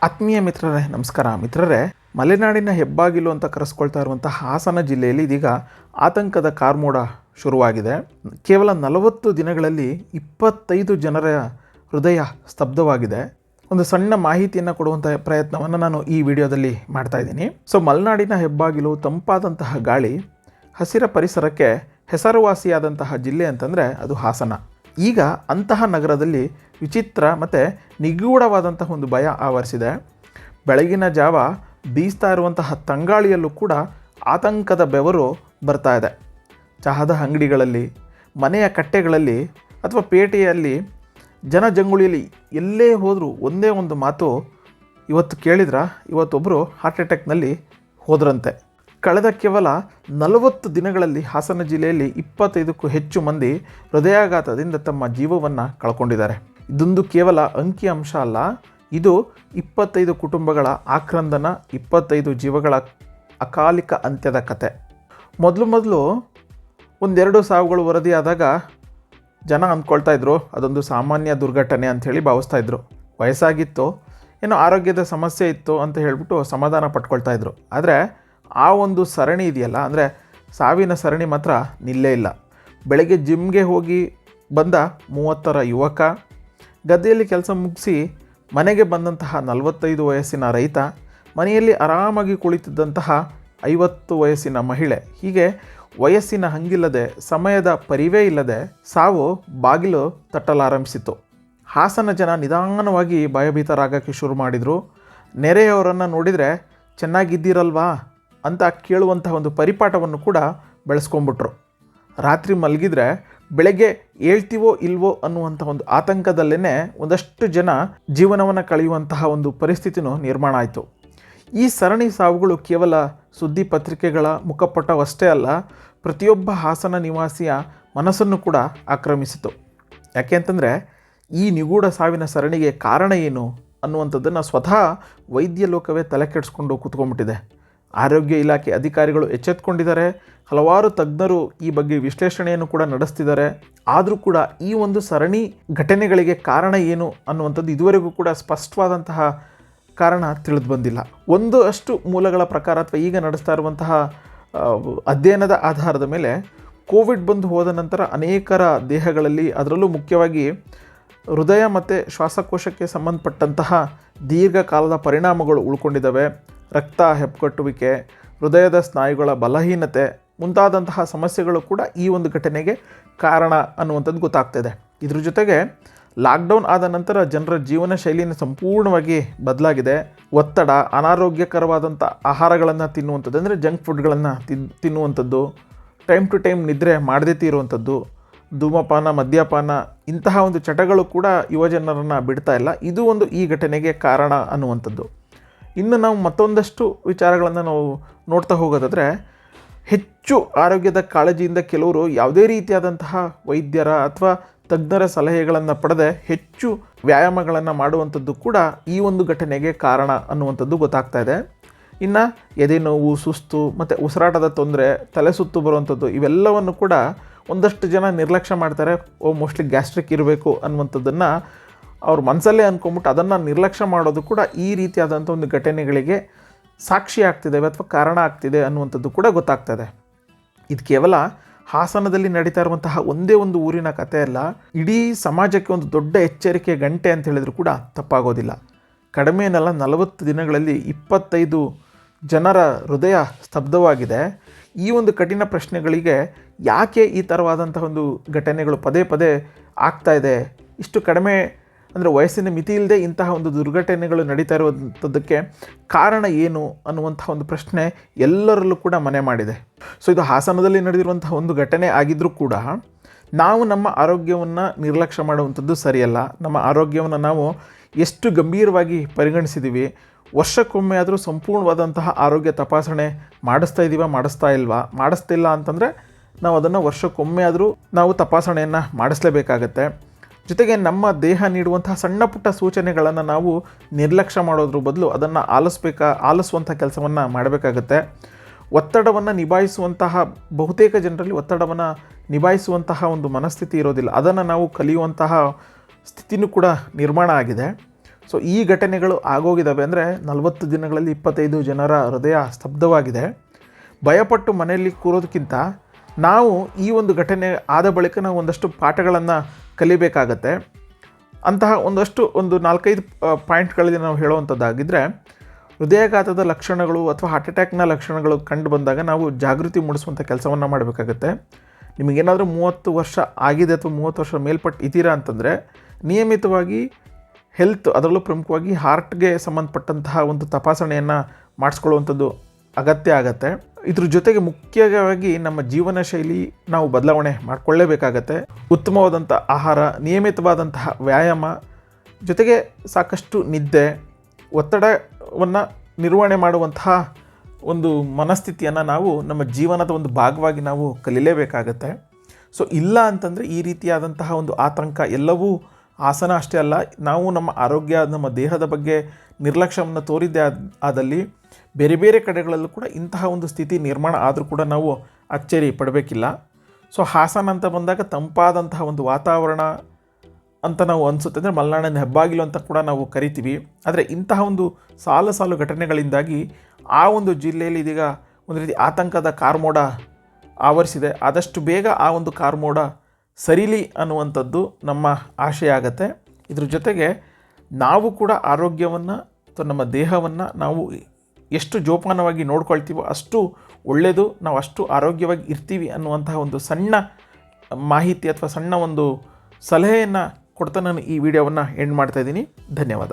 ಆತ್ಮೀಯ ಮಿತ್ರರೇ ನಮಸ್ಕಾರ. ಮಿತ್ರರೇ, ಮಲೆನಾಡಿನ ಹೆಬ್ಬಾಗಿಲು ಅಂತ ಕರೆಸ್ಕೊಳ್ತಾ ಇರುವಂಥ ಹಾಸನ ಜಿಲ್ಲೆಯಲ್ಲಿ ಇದೀಗ ಆತಂಕದ ಕಾರ್ಮೋಡ ಶುರುವಾಗಿದೆ. ಕೇವಲ 40 ದಿನಗಳಲ್ಲಿ 25 ಜನರ ಹೃದಯ ಸ್ತಬ್ಧವಾಗಿದೆ. ಒಂದು ಸಣ್ಣ ಮಾಹಿತಿಯನ್ನು ಕೊಡುವಂಥ ಪ್ರಯತ್ನವನ್ನು ನಾನು ಈ ವಿಡಿಯೋದಲ್ಲಿ ಮಾಡ್ತಾ ಇದ್ದೀನಿ. ಮಲೆನಾಡಿನ ಹೆಬ್ಬಾಗಿಲು, ತಂಪಾದಂತಹ ಗಾಳಿ, ಹಸಿರ ಪರಿಸರಕ್ಕೆ ಹೆಸರುವಾಸಿಯಾದಂತಹ ಜಿಲ್ಲೆ ಅಂತಂದರೆ ಅದು ಹಾಸನ. ಈಗ ಅಂತಹ ನಗರದಲ್ಲಿ ವಿಚಿತ್ರ ಮತ್ತು ನಿಗೂಢವಾದಂತಹ ಒಂದು ಭಯ ಆವರಿಸಿದೆ. ಬೆಳಗಿನ ಜಾವ ಬೀಸ್ತಾ ಇರುವಂತಹ ತಂಗಾಳಿಯಲ್ಲೂ ಕೂಡ ಆತಂಕದ ಬೆವರು ಬರ್ತಾ ಇದೆ. ಚಹಾದ ಅಂಗಡಿಗಳಲ್ಲಿ, ಮನೆಯ ಕಟ್ಟೆಗಳಲ್ಲಿ ಅಥವಾ ಪೇಟೆಯಲ್ಲಿ, ಜನಜಂಗುಳಿಯಲ್ಲಿ ಎಲ್ಲೇ ಹೋದರೂ ಒಂದೇ ಒಂದು ಮಾತು ಇವತ್ತು ಕೇಳಿದ್ರೆ ಇವತ್ತೊಬ್ಬರು ಹಾರ್ಟ್ ಅಟ್ಯಾಕ್ನಲ್ಲಿ ಹೋದ್ರಂತೆ. ಕಳೆದ ಕೇವಲ 40 ದಿನಗಳಲ್ಲಿ ಹಾಸನ ಜಿಲ್ಲೆಯಲ್ಲಿ 25ಕ್ಕೂ ಹೆಚ್ಚು ಮಂದಿ ಹೃದಯಾಘಾತದಿಂದ ತಮ್ಮ ಜೀವವನ್ನು ಕಳ್ಕೊಂಡಿದ್ದಾರೆ. ಇದೊಂದು ಕೇವಲ ಅಂಕಿ ಅಂಶ ಅಲ್ಲ, ಇದು 25 ಕುಟುಂಬಗಳ ಆಕ್ರಂದನ, 25 ಜೀವಗಳ ಅಕಾಲಿಕ ಅಂತ್ಯದ ಕತೆ. ಮೊದಲು ಒಂದೆರಡು ಸಾವುಗಳು ವರದಿಯಾದಾಗ ಜನ ಅಂದ್ಕೊಳ್ತಾ ಇದ್ರು ಅದೊಂದು ಸಾಮಾನ್ಯ ದುರ್ಘಟನೆ ಅಂಥೇಳಿ ಭಾವಿಸ್ತಾಯಿದ್ರು. ವಯಸ್ಸಾಗಿತ್ತು, ಏನೋ ಆರೋಗ್ಯದ ಸಮಸ್ಯೆ ಇತ್ತು ಅಂತ ಹೇಳಿಬಿಟ್ಟು ಸಮಾಧಾನ ಪಟ್ಕೊಳ್ತಾ ಇದ್ರು. ಆದರೆ ಆ ಒಂದು ಸರಣಿ ಇದೆಯಲ್ಲ, ಅಂದರೆ ಸಾವಿನ ಸರಣಿ ಮಾತ್ರ ನಿಲ್ಲೇ ಇಲ್ಲ. ಬೆಳಗ್ಗೆ ಜಿಮ್ಗೆ ಹೋಗಿ ಬಂದ 30ರ ಯುವಕ, ಗದ್ದೆಯಲ್ಲಿ ಕೆಲಸ ಮುಗಿಸಿ ಮನೆಗೆ ಬಂದಂತಹ 45 ವಯಸ್ಸಿನ ರೈತ, ಮನೆಯಲ್ಲಿ ಆರಾಮಾಗಿ ಕುಳಿತಿದ್ದಂತಹ 50 ವಯಸ್ಸಿನ ಮಹಿಳೆ, ಹೀಗೆ ವಯಸ್ಸಿನ ಹಂಗಿಲ್ಲದೆ, ಸಮಯದ ಪರಿವೇ ಇಲ್ಲದೆ ಸಾವು ಬಾಗಿಲು ತಟ್ಟಲಾರಂಭಿಸಿತು. ಹಾಸನ ಜನ ನಿಧಾನವಾಗಿ ಭಯಭೀತರಾಗೋಕ್ಕೆ ಶುರು ಮಾಡಿದರು. ನೆರೆಯವರನ್ನು ನೋಡಿದರೆ ಚೆನ್ನಾಗಿದ್ದೀರಲ್ವಾ ಅಂತ ಕೇಳುವಂತಹ ಒಂದು ಪರಿಪಾಠವನ್ನು ಕೂಡ ಬೆಳೆಸ್ಕೊಂಡ್ಬಿಟ್ರು. ರಾತ್ರಿ ಮಲಗಿದರೆ ಬೆಳಗ್ಗೆ ಹೇಳ್ತೀವೋ ಇಲ್ವೋ ಅನ್ನುವಂಥ ಒಂದು ಆತಂಕದಲ್ಲೇ ಒಂದಷ್ಟು ಜನ ಜೀವನವನ್ನು ಕಳೆಯುವಂತಹ ಒಂದು ಪರಿಸ್ಥಿತಿನೂ ನಿರ್ಮಾಣ ಆಯಿತು. ಈ ಸರಣಿ ಸಾವುಗಳು ಕೇವಲ ಸುದ್ದಿ ಪತ್ರಿಕೆಗಳ ಮುಖಪಟವಷ್ಟೇ ಅಲ್ಲ, ಪ್ರತಿಯೊಬ್ಬ ಹಾಸನ ನಿವಾಸಿಯ ಮನಸ್ಸನ್ನು ಕೂಡ ಆಕ್ರಮಿಸಿತು. ಯಾಕೆ ಅಂತಂದರೆ ಈ ನಿಗೂಢ ಸಾವಿನ ಸರಣಿಗೆ ಕಾರಣ ಏನು ಅನ್ನುವಂಥದ್ದನ್ನು ಸ್ವತಃ ವೈದ್ಯ ಲೋಕವೇ ತಲೆ ಕೆಡಿಸ್ಕೊಂಡು ಕೂತ್ಕೊಂಡ್ಬಿಟ್ಟಿದೆ. ಆರೋಗ್ಯ ಇಲಾಖೆ ಅಧಿಕಾರಿಗಳು ಎಚ್ಚೆತ್ತುಕೊಂಡಿದ್ದಾರೆ, ಹಲವಾರು ತಜ್ಞರು ಈ ಬಗ್ಗೆ ವಿಶ್ಲೇಷಣೆಯನ್ನು ಕೂಡ ನಡೆಸ್ತಿದ್ದಾರೆ. ಆದರೂ ಕೂಡ ಈ ಒಂದು ಸರಣಿ ಘಟನೆಗಳಿಗೆ ಕಾರಣ ಏನು ಅನ್ನುವಂಥದ್ದು ಇದುವರೆಗೂ ಕೂಡ ಸ್ಪಷ್ಟವಾದಂತಹ ಕಾರಣ ತಿಳಿದು ಬಂದಿಲ್ಲ. ಒಂದಷ್ಟು ಮೂಲಗಳ ಪ್ರಕಾರ ಅಥವಾ ಈಗ ನಡೆಸ್ತಾ ಇರುವಂತಹ ಅಧ್ಯಯನದ ಆಧಾರದ ಮೇಲೆ ಕೋವಿಡ್ ಬಂದು ಹೋದ ನಂತರ ಅನೇಕರ ದೇಹಗಳಲ್ಲಿ, ಅದರಲ್ಲೂ ಮುಖ್ಯವಾಗಿ ಹೃದಯ ಮತ್ತು ಶ್ವಾಸಕೋಶಕ್ಕೆ ಸಂಬಂಧಪಟ್ಟಂತಹ ದೀರ್ಘಕಾಲದ ಪರಿಣಾಮಗಳು ಉಳ್ಕೊಂಡಿದ್ದಾವೆ. ರಕ್ತ ಹೆಪ್ಪುಗಟ್ಟುವಿಕೆ, ಹೃದಯದ ಸ್ನಾಯುಗಳ ಬಲಹೀನತೆ ಮುಂತಾದಂತಹ ಸಮಸ್ಯೆಗಳು ಕೂಡ ಈ ಒಂದು ಘಟನೆಗೆ ಕಾರಣ ಅನ್ನುವಂಥದ್ದು ಗೊತ್ತಾಗ್ತಿದೆ. ಇದ್ರ ಜೊತೆಗೆ ಲಾಕ್ಡೌನ್ ಆದ ನಂತರ ಜನರ ಜೀವನ ಶೈಲಿನ ಸಂಪೂರ್ಣವಾಗಿ ಬದಲಾಗಿದೆ. ಒತ್ತಡ, ಅನಾರೋಗ್ಯಕರವಾದಂಥ ಆಹಾರಗಳನ್ನು ತಿನ್ನುವಂಥದ್ದು, ಅಂದರೆ ಜಂಕ್ ಫುಡ್ಗಳನ್ನು ತಿನ್ನುವಂಥದ್ದು, ಟೈಮ್ ಟು ಟೈಮ್ ನಿದ್ರೆ ಮಾಡದೇ ಇರುವಂಥದ್ದು, ಧೂಮಪಾನ, ಮದ್ಯಪಾನ ಇಂತಹ ಒಂದು ಚಟಗಳು ಕೂಡ ಯುವಜನರನ್ನು ಬಿಡ್ತಾ ಇಲ್ಲ. ಇದು ಒಂದು ಈ ಘಟನೆಗೆ ಕಾರಣ ಅನ್ನುವಂಥದ್ದು. ಇನ್ನು ನಾವು ಮತ್ತೊಂದಷ್ಟು ವಿಚಾರಗಳನ್ನು ನಾವು ನೋಡ್ತಾ ಹೋಗೋದಾದರೆ, ಹೆಚ್ಚು ಆರೋಗ್ಯದ ಕಾಳಜಿಯಿಂದ ಕೆಲವರು ಯಾವುದೇ ರೀತಿಯಾದಂತಹ ವೈದ್ಯರ ಅಥವಾ ತಜ್ಞರ ಸಲಹೆಗಳನ್ನು ಪಡೆದೇ ಹೆಚ್ಚು ವ್ಯಾಯಾಮಗಳನ್ನು ಮಾಡುವಂಥದ್ದು ಕೂಡ ಈ ಒಂದು ಘಟನೆಗೆ ಕಾರಣ ಅನ್ನುವಂಥದ್ದು ಗೊತ್ತಾಗ್ತಾ ಇದೆ. ಇನ್ನು ಎದೆ ನೋವು, ಸುಸ್ತು ಮತ್ತು ಉಸಿರಾಟದ ತೊಂದರೆ, ತಲೆ ಸುತ್ತು ಬರುವಂಥದ್ದು ಇವೆಲ್ಲವನ್ನು ಕೂಡ ಒಂದಷ್ಟು ಜನ ನಿರ್ಲಕ್ಷ್ಯ ಮಾಡ್ತಾರೆ. ಮೋಸ್ಟ್ಲಿ ಗ್ಯಾಸ್ಟ್ರಿಕ್ ಇರಬೇಕು ಅನ್ನುವಂಥದ್ದನ್ನು ಅವ್ರ ಮನಸ್ಸಲ್ಲೇ ಅಂದ್ಕೊಂಬಿಟ್ಟು ಅದನ್ನು ನಿರ್ಲಕ್ಷ್ಯ ಮಾಡೋದು ಕೂಡ ಈ ರೀತಿಯಾದಂಥ ಒಂದು ಘಟನೆಗಳಿಗೆ ಸಾಕ್ಷಿ ಆಗ್ತಿದೆ ಅಥವಾ ಕಾರಣ ಆಗ್ತಿದೆ ಅನ್ನುವಂಥದ್ದು ಕೂಡ ಗೊತ್ತಾಗ್ತದೆ. ಇದು ಕೇವಲ ಹಾಸನದಲ್ಲಿ ನಡೀತಾ ಇರುವಂತಹ ಒಂದೇ ಒಂದು ಊರಿನ ಕಥೆ ಅಲ್ಲ, ಇಡೀ ಸಮಾಜಕ್ಕೆ ಒಂದು ದೊಡ್ಡ ಎಚ್ಚರಿಕೆ ಗಂಟೆ ಅಂತ ಹೇಳಿದ್ರು ಕೂಡ ತಪ್ಪಾಗೋದಿಲ್ಲ. ಕಡಿಮೆ ಏನಲ್ಲ, 40 ದಿನಗಳಲ್ಲಿ 25 ಜನರ ಹೃದಯ ಸ್ತಬ್ಧವಾಗಿದೆ. ಈ ಒಂದು ಕಠಿಣ ಪ್ರಶ್ನೆಗಳಿಗೆ ಯಾಕೆ ಈ ಥರವಾದಂಥ ಒಂದು ಘಟನೆಗಳು ಪದೇ ಪದೇ ಆಗ್ತಾ ಇದೆ, ಇಷ್ಟು ಕಡಿಮೆ ಅಂದರೆ ವಯಸ್ಸಿನ ಮಿತಿ ಇಲ್ಲದೆ ಇಂತಹ ಒಂದು ದುರ್ಘಟನೆಗಳು ನಡೀತಾ ಇರುವಂಥದ್ದಕ್ಕೆ ಕಾರಣ ಏನು ಅನ್ನುವಂಥ ಒಂದು ಪ್ರಶ್ನೆ ಎಲ್ಲರಲ್ಲೂ ಕೂಡ ಮನೆ ಮಾಡಿದೆ. ಇದು ಹಾಸನದಲ್ಲಿ ನಡೆದಿರುವಂತಹ ಒಂದು ಘಟನೆ ಆಗಿದ್ದರೂ ಕೂಡ ನಾವು ನಮ್ಮ ಆರೋಗ್ಯವನ್ನು ನಿರ್ಲಕ್ಷ್ಯ ಮಾಡುವಂಥದ್ದು ಸರಿಯಲ್ಲ. ನಮ್ಮ ಆರೋಗ್ಯವನ್ನು ನಾವು ಎಷ್ಟು ಗಂಭೀರವಾಗಿ ಪರಿಗಣಿಸಿದ್ದೀವಿ, ವರ್ಷಕ್ಕೊಮ್ಮೆ ಆದರೂ ಸಂಪೂರ್ಣವಾದಂತಹ ಆರೋಗ್ಯ ತಪಾಸಣೆ ಮಾಡಿಸ್ತಿಲ್ಲ ಅಂತಂದರೆ ನಾವು ಅದನ್ನು ವರ್ಷಕ್ಕೊಮ್ಮೆ ಆದರೂ ನಾವು ತಪಾಸಣೆಯನ್ನು ಮಾಡಿಸಲೇಬೇಕಾಗತ್ತೆ. ಜೊತೆಗೆ ನಮ್ಮ ದೇಹ ನೀಡುವಂತಹ ಸಣ್ಣ ಪುಟ್ಟ ಸೂಚನೆಗಳನ್ನು ನಾವು ನಿರ್ಲಕ್ಷ್ಯ ಮಾಡೋದ್ರ ಬದಲು ಅದನ್ನು ಆಲಿಸುವಂಥ ಕೆಲಸವನ್ನು ಮಾಡಬೇಕಾಗತ್ತೆ. ಒತ್ತಡವನ್ನು ನಿಭಾಯಿಸುವಂತಹ ಬಹುತೇಕ ಜನರಲ್ಲಿ ಒತ್ತಡವನ್ನು ನಿಭಾಯಿಸುವಂತಹ ಒಂದು ಮನಸ್ಥಿತಿ ಇರೋದಿಲ್ಲ. ಅದನ್ನು ನಾವು ಕಲಿಯುವಂತಹ ಸ್ಥಿತಿನೂ ಕೂಡ ನಿರ್ಮಾಣ ಆಗಿದೆ. ಸೊ ಈ ಘಟನೆಗಳು ಆಗೋಗಿದ್ದಾವೆ. ಅಂದರೆ 40 ದಿನಗಳಲ್ಲಿ 25 ಜನರ ಹೃದಯ ಸ್ತಬ್ಧವಾಗಿದೆ. ಭಯಪಟ್ಟು ಮನೆಯಲ್ಲಿ ಕೂರೋದಕ್ಕಿಂತ ನಾವು ಈ ಒಂದು ಘಟನೆ ಆದ ಬಳಿಕ ನಾವು ಒಂದಷ್ಟು ಪಾಠಗಳನ್ನು ಕಲಿಬೇಕಾಗತ್ತೆ. ಅಂತಹ ಒಂದು 4-5 ಪಾಯಿಂಟ್ಗಳಲ್ಲಿ ನಾವು ಹೇಳುವಂಥದ್ದಾಗಿದ್ದರೆ, ಹೃದಯಾಘಾತದ ಲಕ್ಷಣಗಳು ಅಥವಾ ಹಾರ್ಟ್ ಅಟ್ಯಾಕ್ನ ಲಕ್ಷಣಗಳು ಕಂಡು ಬಂದಾಗ ನಾವು ಜಾಗೃತಿ ಮೂಡಿಸುವಂಥ ಕೆಲಸವನ್ನು ಮಾಡಬೇಕಾಗತ್ತೆ. ನಿಮಗೇನಾದರೂ 30 ವರ್ಷ ಆಗಿದೆ ಅಥವಾ 30 ವರ್ಷ ಮೇಲ್ಪಟ್ಟು ಇದ್ದೀರಾ ಅಂತಂದರೆ ನಿಯಮಿತವಾಗಿ ಹೆಲ್ತ್, ಅದರಲ್ಲೂ ಪ್ರಮುಖವಾಗಿ ಹಾರ್ಟ್ಗೆ ಸಂಬಂಧಪಟ್ಟಂತಹ ಒಂದು ತಪಾಸಣೆಯನ್ನು ಮಾಡಿಸ್ಕೊಳ್ಳುವಂಥದ್ದು ಅಗತ್ಯ ಆಗತ್ತೆ. ಇದ್ರ ಜೊತೆಗೆ ಮುಖ್ಯವಾಗಿ ನಮ್ಮ ಜೀವನ ಶೈಲಿ ನಾವು ಬದಲಾವಣೆ ಮಾಡಿಕೊಳ್ಳೇಬೇಕಾಗತ್ತೆ. ಉತ್ತಮವಾದಂಥ ಆಹಾರ, ನಿಯಮಿತವಾದಂತಹ ವ್ಯಾಯಾಮ, ಜೊತೆಗೆ ಸಾಕಷ್ಟು ನಿದ್ದೆ, ಒತ್ತಡವನ್ನು ನಿರ್ವಹಣೆ ಮಾಡುವಂತಹ ಒಂದು ಮನಸ್ಥಿತಿಯನ್ನು ನಾವು ನಮ್ಮ ಜೀವನದ ಒಂದು ಭಾಗವಾಗಿ ನಾವು ಕಲೀಲೇಬೇಕಾಗತ್ತೆ. ಸೊ ಇಲ್ಲ ಅಂತಂದರೆ ಈ ರೀತಿಯಾದಂತಹ ಒಂದು ಆತಂಕ ಎಲ್ಲವೂ ಆಸನ ಅಷ್ಟೇ ಅಲ್ಲ, ನಾವು ನಮ್ಮ ಆರೋಗ್ಯ, ನಮ್ಮ ದೇಹದ ಬಗ್ಗೆ ನಿರ್ಲಕ್ಷ್ಯವನ್ನು ತೋರಿದ್ದೇ ಆದಲ್ಲಿ ಬೇರೆ ಬೇರೆ ಕಡೆಗಳಲ್ಲೂ ಕೂಡ ಇಂತಹ ಒಂದು ಸ್ಥಿತಿ ನಿರ್ಮಾಣ ಆದರೂ ಕೂಡ ನಾವು ಅಚ್ಚರಿ ಪಡಬೇಕಿಲ್ಲ. ಸೊ ಹಾಸನ ಅಂತ ಬಂದಾಗ ತಂಪಾದಂತಹ ಒಂದು ವಾತಾವರಣ ಅಂತ ನಾವು ಅನಿಸುತ್ತೆ. ಅಂದರೆ ಮಲೆನಾಡಿನ ಹೆಬ್ಬಾಗಿಲು ಅಂತ ಕೂಡ ನಾವು ಕರಿತೀವಿ. ಆದರೆ ಇಂತಹ ಒಂದು ಸಾಲು ಘಟನೆಗಳಿಂದಾಗಿ ಆ ಒಂದು ಜಿಲ್ಲೆಯಲ್ಲಿ ಇದೀಗ ಒಂದು ರೀತಿ ಆತಂಕದ ಕಾರ್ಮೋಡ ಆವರಿಸಿದೆ. ಆದಷ್ಟು ಬೇಗ ಆ ಒಂದು ಕಾರ್ಮೋಡ ಸರಿಲಿ ಅನ್ನುವಂಥದ್ದು ನಮ್ಮ ಆಶಯ ಆಗತ್ತೆ. ಇದ್ರ ಜೊತೆಗೆ ನಾವು ಕೂಡ ಆರೋಗ್ಯವನ್ನು ಅಥವಾ ನಮ್ಮ ದೇಹವನ್ನು ನಾವು ಎಷ್ಟು ಜೋಪಾನವಾಗಿ ನೋಡ್ಕೊಳ್ತೀವೋ ಅಷ್ಟು ಒಳ್ಳೆಯದು, ನಾವು ಅಷ್ಟು ಆರೋಗ್ಯವಾಗಿ ಇರ್ತೀವಿ ಅನ್ನುವಂತಹ ಒಂದು ಸಣ್ಣ ಮಾಹಿತಿ ಅಥವಾ ಸಣ್ಣ ಒಂದು ಸಲಹೆಯನ್ನು ಕೊಡ್ತಾ ನಾನು ಈ ವಿಡಿಯೋವನ್ನು ಎಂಡ್ ಮಾಡ್ತಾಯಿದ್ದೀನಿ. ಧನ್ಯವಾದ.